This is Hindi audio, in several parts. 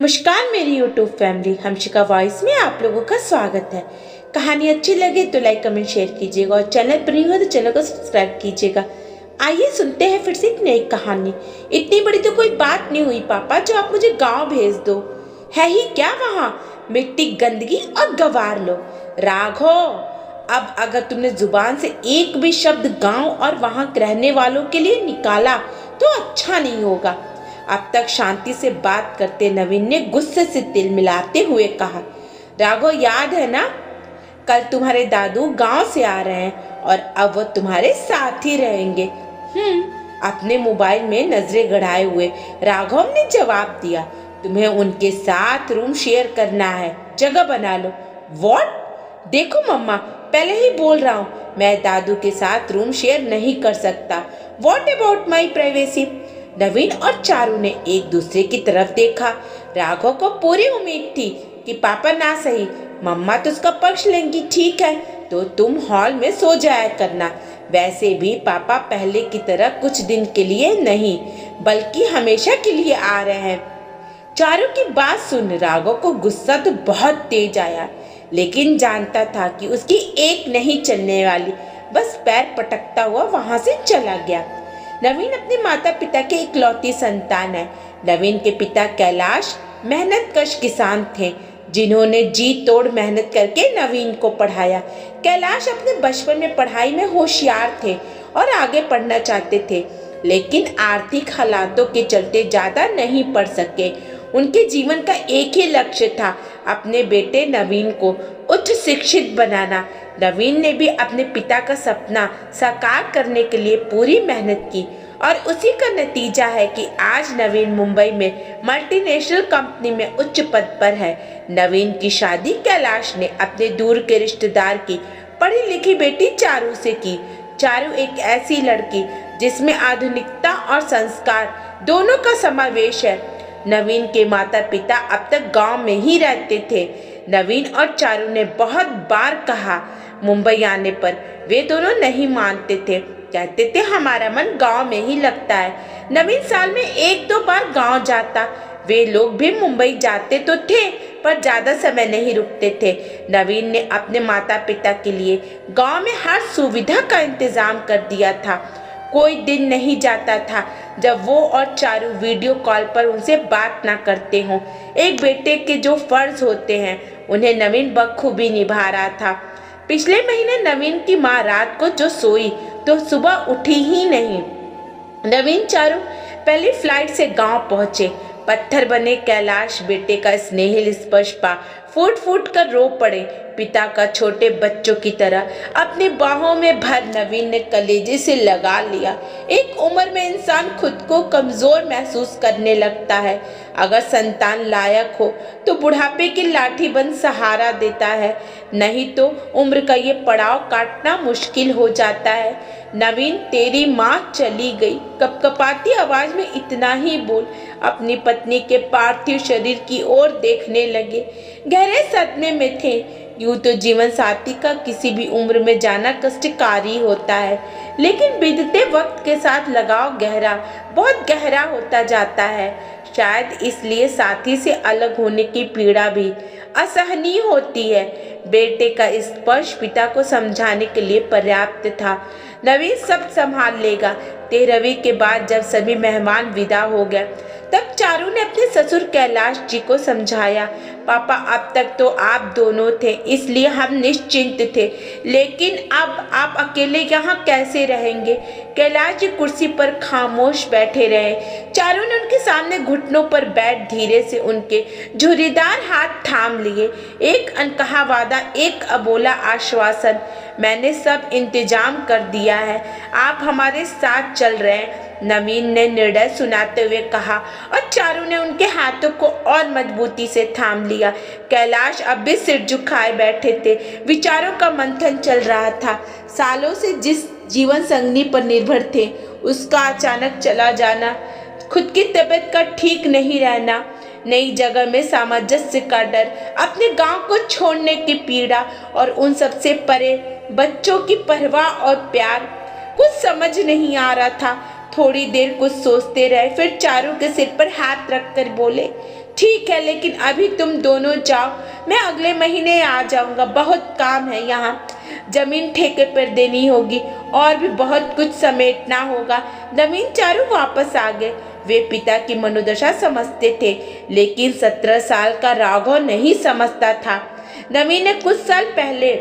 नमस्कार मेरी यूट्यूब फैमिली, हमशिका वॉइस में आप लोगों का स्वागत है। कहानी अच्छी लगे तो लाइक कमेंट शेयर कीजिएगा और चैनल पर नहीं हो तो चैनल को सब्सक्राइब कीजिएगा। आइए सुनते हैं फिर से एक नई कहानी। इतनी बड़ी तो कोई बात नहीं हुई पापा, जो आप मुझे गांव भेज दो। है ही क्या वहाँ, मिट्टी गंदगी और गवार लो। राघव, अब अगर तुमने जुबान से एक भी शब्द गांव और वहाँ रहने वालों के लिए निकाला तो अच्छा नहीं होगा। अब तक शांति से बात करते नवीन ने गुस्से से तिल मिलाते हुए कहा, राघव याद है ना, कल तुम्हारे दादू गांव से आ रहे हैं और अब वो तुम्हारे साथ ही रहेंगे। अपने मोबाइल में नजरें गड़ाए हुए राघव ने जवाब दिया, तुम्हें उनके साथ रूम शेयर करना है, जगह बना लो। व्हाट? देखो मम्मा, पहले ही बोल रहा हूँ, मैं दादू के साथ रूम शेयर नहीं कर सकता। What about my privacy? Naveen और चारू ने एक दूसरे की तरफ देखा। राघव को पूरी उम्मीद थी कि पापा ना सही मम्मा तो उसका पक्ष लेंगी। ठीक है, तो तुम हॉल में सो जाया करना। वैसे भी पापा पहले की तरह कुछ दिन के लिए नहीं बल्कि हमेशा के लिए आ रहे हैं। चारू की बात सुन राघव को गुस्सा तो बहुत तेज आया, लेकिन जानता था कि उसकी एक नहीं चलने वाली। बस पैर पटकता हुआ वहां से चला गया। नवीन अपने माता पिता के इकलौती संतान है। नवीन के पिता कैलाश मेहनतकश किसान थे, जिन्होंने जी तोड़ मेहनत करके नवीन को पढ़ाया। कैलाश अपने बचपन में पढ़ाई में होशियार थे और आगे पढ़ना चाहते थे, लेकिन आर्थिक हालातों के चलते ज्यादा नहीं पढ़ सके। उनके जीवन का एक ही लक्ष्य था, अपने बेटे नवीन को उच्च शिक्षित बनाना। नवीन ने भी अपने पिता का सपना साकार करने के लिए पूरी मेहनत की और उसी का नतीजा है कि आज नवीन मुंबई में मल्टीनेशनल कंपनी में उच्च पद पर है। नवीन की शादी कैलाश ने अपने दूर के रिश्तेदार की पढ़ी लिखी बेटी चारू से की। चारू एक ऐसी लड़की जिसमें आधुनिकता और संस्कार दोनों का समावेश है। नवीन के माता पिता अब तक गांव में ही रहते थे। नवीन और चारू ने बहुत बार कहा, मुंबई आने पर वे दोनों नहीं मानते थे, कहते थे हमारा मन गांव में ही लगता है। नवीन साल में एक दो बार गांव जाता। वे लोग भी मुंबई जाते तो थे पर ज्यादा समय नहीं रुकते थे। नवीन ने अपने माता पिता के लिए गांव में हर सुविधा का इंतजाम कर दिया था। कोई दिन नहीं जाता था जब वो और चारू वीडियो कॉल पर उनसे बात ना करते हों। एक बेटे के जो फर्ज होते हैं उन्हें नवीन बखूबी निभा रहा था। पिछले महीने नवीन की माँ रात को जो सोई तो सुबह उठी ही नहीं। नवीन चारू पहली फ्लाइट से गांव पहुंचे। पत्थर बने कैलाश बेटे का स्नेहिल स्पर्श पा फूट फूट कर रो पड़े। पिता का छोटे बच्चों की तरह अपनी बाहों में भर नवीन ने कलेजे से लगा लिया। एक उम्र में इंसान खुद को कमजोर महसूस करने लगता है। अगर संतान लायक हो तो बुढ़ापे की लाठी बन सहारा देता है, नहीं तो उम्र का ये पड़ाव काटना मुश्किल हो जाता है। नवीन, तेरी माँ चली गई, कपकपाती आवाज में इतना ही बोल अपनी पत्नी के पार्थिव शरीर की ओर देखने लगे। गहरे सदमे में थे। यूं तो जीवन साथी का किसी भी उम्र में जाना कष्टकारी होता है, लेकिन बीतते वक्त के साथ लगाव बहुत गहरा होता जाता है। शायद इसलिए साथी से अलग होने की पीड़ा भी असहनीय होती है। बेटे का स्पर्श पिता को समझाने के लिए पर्याप्त था। नवीन सब संभाल लेगा। 13वीं के बाद जब सभी मेहमान विदा हो गए तब चारू ने अपने ससुर कैलाश जी को समझाया, पापा अब तक तो आप दोनों थे इसलिए हम निश्चिंत थे, लेकिन अब आप अकेले यहाँ कैसे रहेंगे? कैलाश जी कुर्सी पर खामोश बैठे रहे। चारू ने उनके सामने घुटनों पर बैठ धीरे से उनके झुर्रीदार हाथ थाम लिए। एक अनकहा वादा, एक अबोला आश्वासन, मैंने सब इंतजाम कर दिया है, आप हमारे साथ चल रहे हैं, नवीन ने निर्णय सुनाते हुए कहा और चारू ने उनके हाथों को और मजबूती से थाम लिया। कैलाश अब भी सिर झुकाए बैठे थे। विचारों का मंथन चल रहा था। सालों से जिस जीवन संगनी पर निर्भर थे उसका अचानक चला जाना, खुद की तबीयत का ठीक नहीं रहना, नई जगह में सामंजस्य का डर, अपने गांव को छोड़ने की पीड़ा और उन सबसे परे बच्चों की परवाह और प्यार, कुछ समझ नहीं आ रहा था। थोड़ी देर कुछ सोचते रहे, फिर चारू के सिर पर हाथ रखकर बोले, ठीक है, लेकिन अभी तुम दोनों जाओ, मैं अगले महीने आ जाऊंगा। बहुत काम है यहाँ, जमीन ठेके पर देनी होगी और भी बहुत कुछ समेटना होगा। नवीन चारू वापस आ गए। वे पिता की मनोदशा समझते थे, लेकिन 17 साल का राघव नहीं समझता था। नवीन ने कुछ साल पहले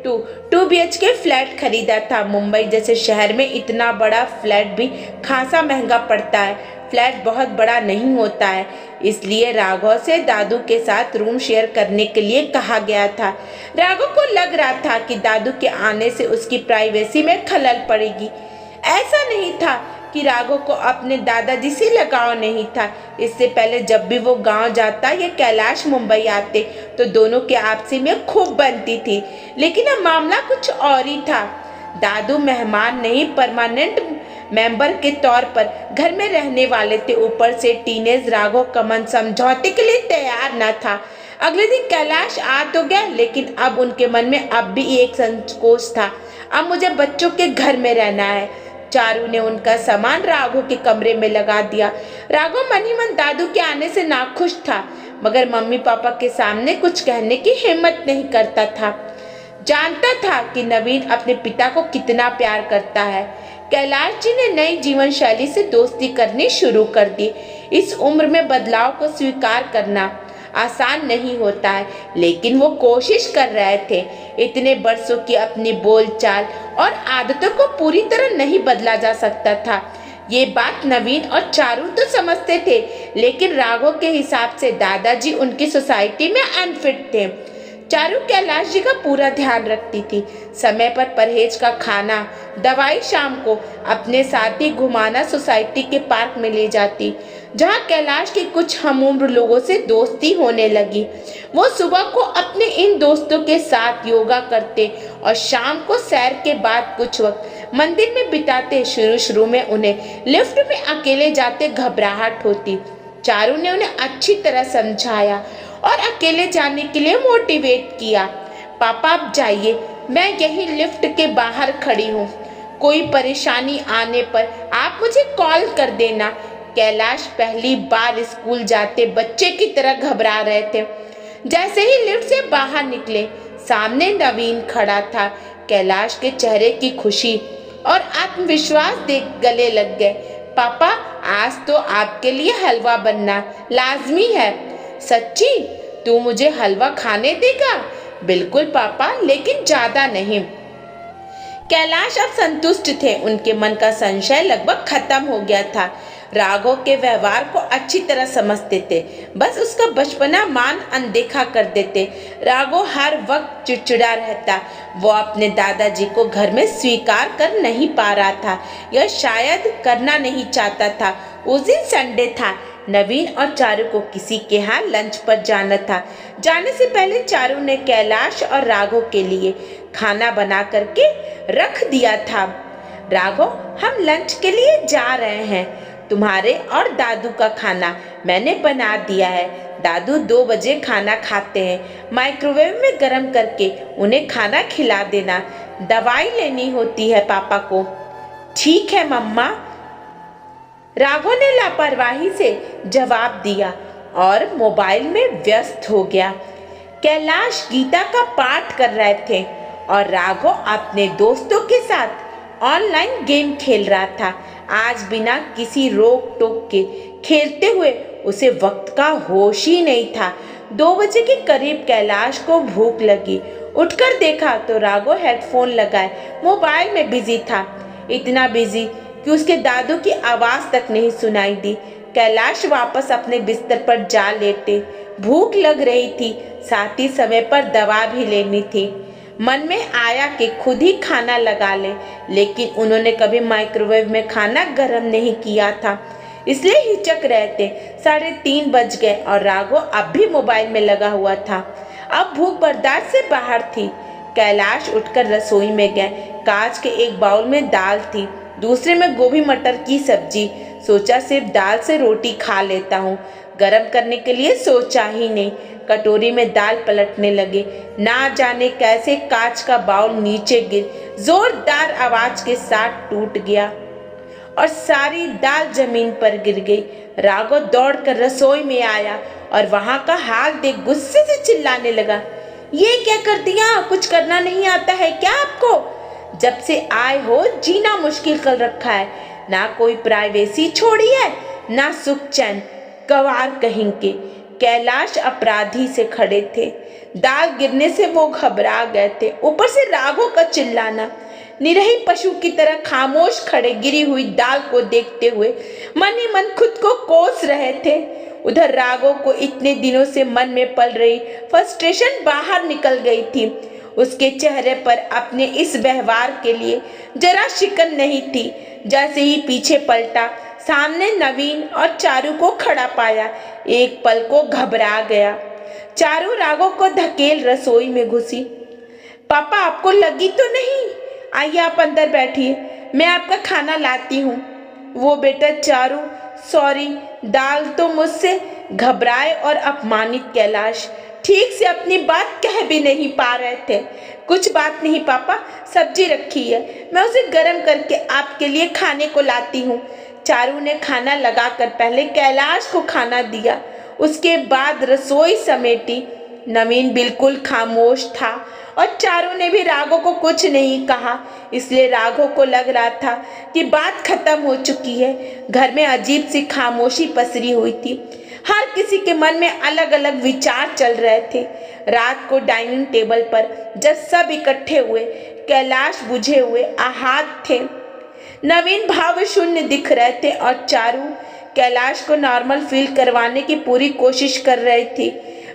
2 BHK फ्लैट खरीदा था। मुंबई जैसे शहर में इतना बड़ा फ्लैट भी खासा महंगा पड़ता है। फ्लैट बहुत बड़ा नहीं होता है, इसलिए राघव से दादू के साथ रूम शेयर करने के लिए कहा गया था। राघव को लग रहा था कि दादू के आने से उसकी प्राइवेसी में खलल पड़ेगी। ऐसा नहीं था कि राघव को अपने दादाजी से लगाव नहीं था। इससे पहले जब भी वो गांव जाता या कैलाश मुंबई आते तो दोनों के आपसी में खूब बनती थी, लेकिन अब मामला कुछ और ही था। दादू मेहमान नहीं, परमानेंट मेंबर के तौर पर घर में रहने वाले थे। ऊपर से टीनेज राघव कमन समझौते के लिए तैयार न था। अगले दिन कैलाश आ तो गया, लेकिन अब उनके मन में अब भी एक संकोच था। अब मुझे बच्चों के घर में रहना है। चारू ने उनका सामान राघव के कमरे में लगा दिया। राघव मन ही मन दादू के आने से नाखुश था, मगर मम्मी पापा के सामने कुछ कहने की हिम्मत नहीं करता था। जानता था कि नवीन अपने पिता को कितना प्यार करता है। कैलाश जी ने नई जीवन शैली से दोस्ती करनी शुरू कर दी। इस उम्र में बदलाव को स्वीकार करना आसान नहीं होता है, लेकिन वो कोशिश कर रहे थे। इतने बरसों की अपनी बोलचाल और आदतों को पूरी तरह नहीं बदला जा सकता था। ये बात नवीन और चारू तो समझते थे, लेकिन राघव के हिसाब से दादाजी उनकी सोसाइटी में अनफिट थे। चारू कैलाश जी का पूरा ध्यान रखती थी। समय पर परहेज का खाना, दवाई, शाम को अपने साथ ही घुमाना, सोसाइटी के पार्क में ले जाती, जहाँ कैलाश की कुछ हमउम्र लोगों से दोस्ती होने लगी। वो सुबह को अपने इन दोस्तों के साथ योगा करते और शाम को सैर के बाद कुछ वक्त मंदिर में बिताते। शुरू में उन्हें लिफ्ट में अकेले जाते घबराहट होती। चारू ने उन्हें अच्छी तरह समझाया और अकेले जाने के लिए मोटिवेट किया। पापा आप जाइए, मैं यही लिफ्ट के बाहर खड़ी हूँ, कोई परेशानी आने पर आप मुझे कॉल कर देना। कैलाश पहली बार स्कूल जाते बच्चे की तरह घबरा रहे थे। जैसे ही लिफ्ट से बाहर निकले, सामने नवीन खड़ा था। कैलाश के चेहरे की खुशी और आत्मविश्वास देख गले लग गए। पापा आज तो आपके लिए हलवा बनना लाजमी है। सच्ची? तू मुझे हलवा खाने देगा? बिल्कुल पापा, लेकिन ज्यादा नहीं। कैलाश अब संतुष्ट थे। उनके मन का संशय लगभग खत्म हो गया था। राघव के व्यवहार को अच्छी तरह समझते थे, बस उसका बचपना मान अनदेखा कर देते। राघव हर वक्त चिड़चिड़ा रहता। वो अपने दादाजी को घर में स्वीकार कर नहीं पा रहा था, या शायद करना नहीं चाहता था। उस दिन संडे था। नवीन और चारू को किसी के यहाँ लंच पर जाना था। जाने से पहले चारू ने कैलाश और राघव के लिए खाना बना करके रख दिया था। राघव, हम लंच के लिए जा रहे हैं। तुम्हारे और दादू का खाना मैंने बना दिया है। दादू 2 बजे खाना खाते हैं। माइक्रोवेव में गर्म करके उन्हें खाना खिला देना। दवाई लेनी होती है पापा को। ठीक है मम्मा, राघव ने लापरवाही से जवाब दिया और मोबाइल में व्यस्त हो गया। कैलाश गीता का पाठ कर रहे थे और राघव अपने दोस्तों के साथ ऑनलाइन गेम खेल रहा था। आज बिना किसी रोक टोक के खेलते हुए उसे वक्त का होश ही नहीं था। 2 बजे के करीब कैलाश को भूख लगी। उठकर देखा तो राघव हेडफोन लगाए मोबाइल में बिजी था। इतना बिजी कि उसके दादू की आवाज तक नहीं सुनाई दी। कैलाश वापस अपने बिस्तर पर जा लेटे। भूख लग रही थी, साथ ही समय पर दवा भी लेनी थी। मन में आया कि खुद ही खाना लगा ले, लेकिन उन्होंने कभी माइक्रोवेव में खाना गर्म नहीं किया था, इसलिए हिचक रहे थे। 3:30 बज गए और राघव अब भी मोबाइल में लगा हुआ था। अब भूख बर्दाश्त से बाहर थी। कैलाश उठकर रसोई में गए। कांच के एक बाउल में दाल थी, दूसरे में गोभी मटर की सब्जी। सोचा सिर्फ दाल से रोटी खा लेता हूँ, गरम करने के लिए सोचा ही नहीं। कटोरी में दाल पलटने लगे। ना जाने कैसे कांच का बाउल नीचे गिर जोरदार आवाज के साथ टूट गया और सारी दाल जमीन पर गिर गई। राघव दौड़कर रसोई में आया और वहां का हाल देख गुस्से से चिल्लाने लगा, ये क्या कर दिया? कुछ करना नहीं आता है क्या आपको? जब से आए हो जीना मुश्किल कर रखा है, ना कोई प्राइवेसी छोड़ी है ना सुख चैन। गवार कहेंगे। कैलाश अपराधी से खड़े थे। दाल गिरने से वो घबरा गए थे, ऊपर से राघव का चिल्लाना। निरही पशु की तरह खामोश खड़े गिरी हुई दाल को देखते हुए मन ही मन खुद को कोस रहे थे। उधर राघव को इतने दिनों से मन में पल रही फ्रस्ट्रेशन बाहर निकल गई थी। उसके चेहरे पर अपने इस व्यवहार के लिए जरा शिकन नहीं थी। जैसे ही पीछे पलटा, सामने नवीन और चारू को खड़ा पाया। एक पल को घबरा गया। चारू राघव को धकेल रसोई में घुसी। पापा आपको लगी तो नहीं? आइए आप अंदर बैठिए, मैं आपका खाना लाती हूँ। वो बेटा चारू, सॉरी। दाल तो मुझसे। घबराए और अपमानित कैलाश ठीक से अपनी बात कह भी नहीं पा रहे थे। कुछ बात नहीं पापा, सब्जी रखी है, मैं उसे गर्म करके आपके लिए खाने को लाती हूँ। चारू ने खाना लगाकर पहले कैलाश को खाना दिया, उसके बाद रसोई समेटी। नवीन बिल्कुल खामोश था और चारू ने भी राघव को कुछ नहीं कहा, इसलिए राघव को लग रहा था कि बात खत्म हो चुकी है। घर में अजीब सी खामोशी पसरी हुई थी। हर किसी के मन में अलग अलग विचार चल रहे थे। रात को डाइनिंग टेबल पर जब सब इकट्ठे हुए, कैलाश बुझे हुए आहत थे। नवीन भाव शून्य दिख रहे थे और चारू कैलाश को नॉर्मल फील करवाने की पूरी कोशिश कर रही थी।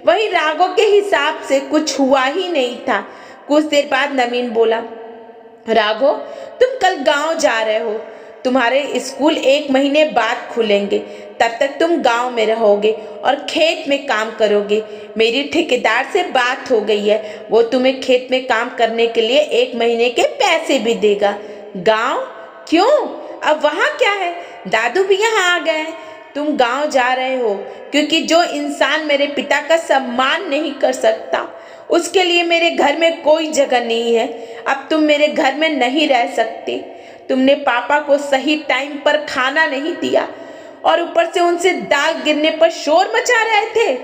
वहीं राघव के हिसाब से कुछ हुआ ही नहीं था। कुछ देर बाद नवीन बोला, राघव तुम कल गांव जा रहे हो, तुम्हारे स्कूल 1 महीने बाद खुलेंगे, तब तक तुम गांव में रहोगे और खेत में काम करोगे। मेरी ठेकेदार से बात हो गई है, वो तुम्हें खेत में काम करने के लिए 1 महीने के पैसे भी देगा। गांव? क्यों? अब वहाँ क्या है? दादू भी यहाँ आ गए हैं। तुम गांव जा रहे हो क्योंकि जो इंसान मेरे पिता का सम्मान नहीं कर सकता, उसके लिए मेरे घर में कोई जगह नहीं है। अब तुम मेरे घर में नहीं रह सकते। तुमने पापा को सही टाइम पर खाना नहीं दिया और ऊपर से उनसे दाल गिरने पर शोर मचा रहे थे,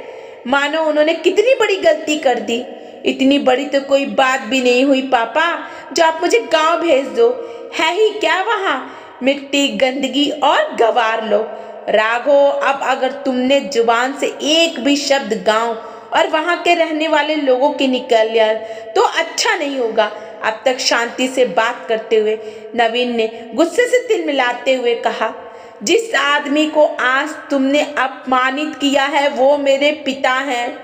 मानो उन्होंने कितनी बड़ी गलती कर दी। इतनी बड़ी तो कोई बात भी नहीं हुई पापा, जो आप मुझे गांव भेज दो। है ही क्या वहाँ? मिट्टी, गंदगी और गवार लो। राघव, अब अगर तुमने जुबान से एक भी शब्द गांव और वहां के रहने वाले लोगों की निकल लिया तो अच्छा नहीं होगा। अब तक शांति से बात करते हुए नवीन ने गुस्से से तिल मिलाते हुए कहा, जिस आदमी को आज तुमने अपमानित किया है वो मेरे पिता हैं,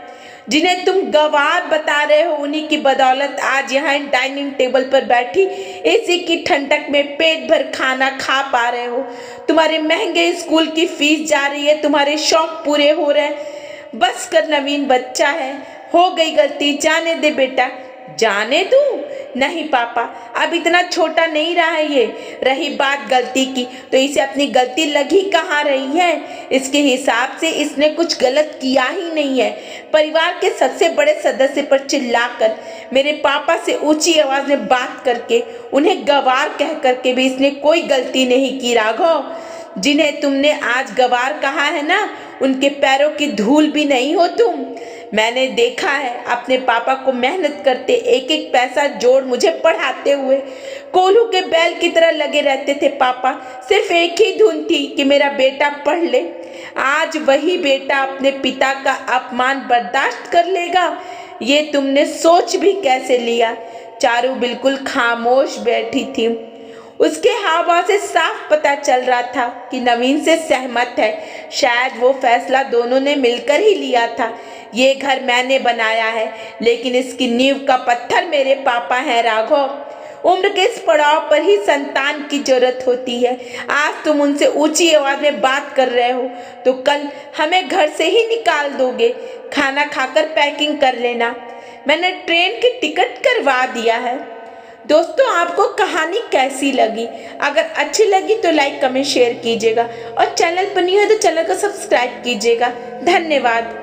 जिन्हें तुम गवार बता रहे हो। उन्हीं की बदौलत आज यहाँ डाइनिंग टेबल पर बैठी एसी की ठंडक में पेट भर खाना खा पा रहे हो। तुम्हारे महंगे स्कूल की फीस जा रही है, तुम्हारे शौक पूरे हो रहे हैं। बस कर नवीन, बच्चा है, हो गई गलती, जाने दे बेटा। जाने दूं? नहीं पापा, अब इतना छोटा नहीं रहा है ये। रही बात गलती की, तो इसे अपनी गलती लगी कहाँ रही है? इसके हिसाब से इसने कुछ गलत किया ही नहीं है। परिवार के सबसे बड़े सदस्य पर चिल्लाकर, मेरे पापा से ऊंची आवाज में बात करके, उन्हें गवार कह करके भी इसने कोई गलती नहीं की। राघव, जिन्हें तुमने आज गवार कहा है ना, उनके पैरों की धूल भी नहीं हो तुम। मैंने देखा है अपने पापा को मेहनत करते, एक एक पैसा जोड़ मुझे पढ़ाते हुए। कोल्हू के बैल की तरह लगे रहते थे पापा, सिर्फ एक ही धुन थी कि मेरा बेटा पढ़ ले। आज वही बेटा अपने पिता का अपमान बर्दाश्त कर लेगा? ये तुमने सोच भी कैसे लिया? चारू बिल्कुल खामोश बैठी थी। उसके हाव से साफ पता चल रहा था कि नवीन से सहमत है। शायद वो फैसला दोनों ने मिलकर ही लिया था। ये घर मैंने बनाया है, लेकिन इसकी नींव का पत्थर मेरे पापा हैं। राघव, उम्र के इस पड़ाव पर ही संतान की जरूरत होती है। आज तुम उनसे ऊंची आवाज में बात कर रहे हो तो कल हमें घर से ही निकाल दोगे। खाना खाकर पैकिंग कर लेना, मैंने ट्रेन की टिकट करवा दिया है। दोस्तों, आपको कहानी कैसी लगी? अगर अच्छी लगी तो लाइक, कमेंट, शेयर कीजिएगा और चैनल पर नहीं है तो चैनल को सब्सक्राइब कीजिएगा। धन्यवाद।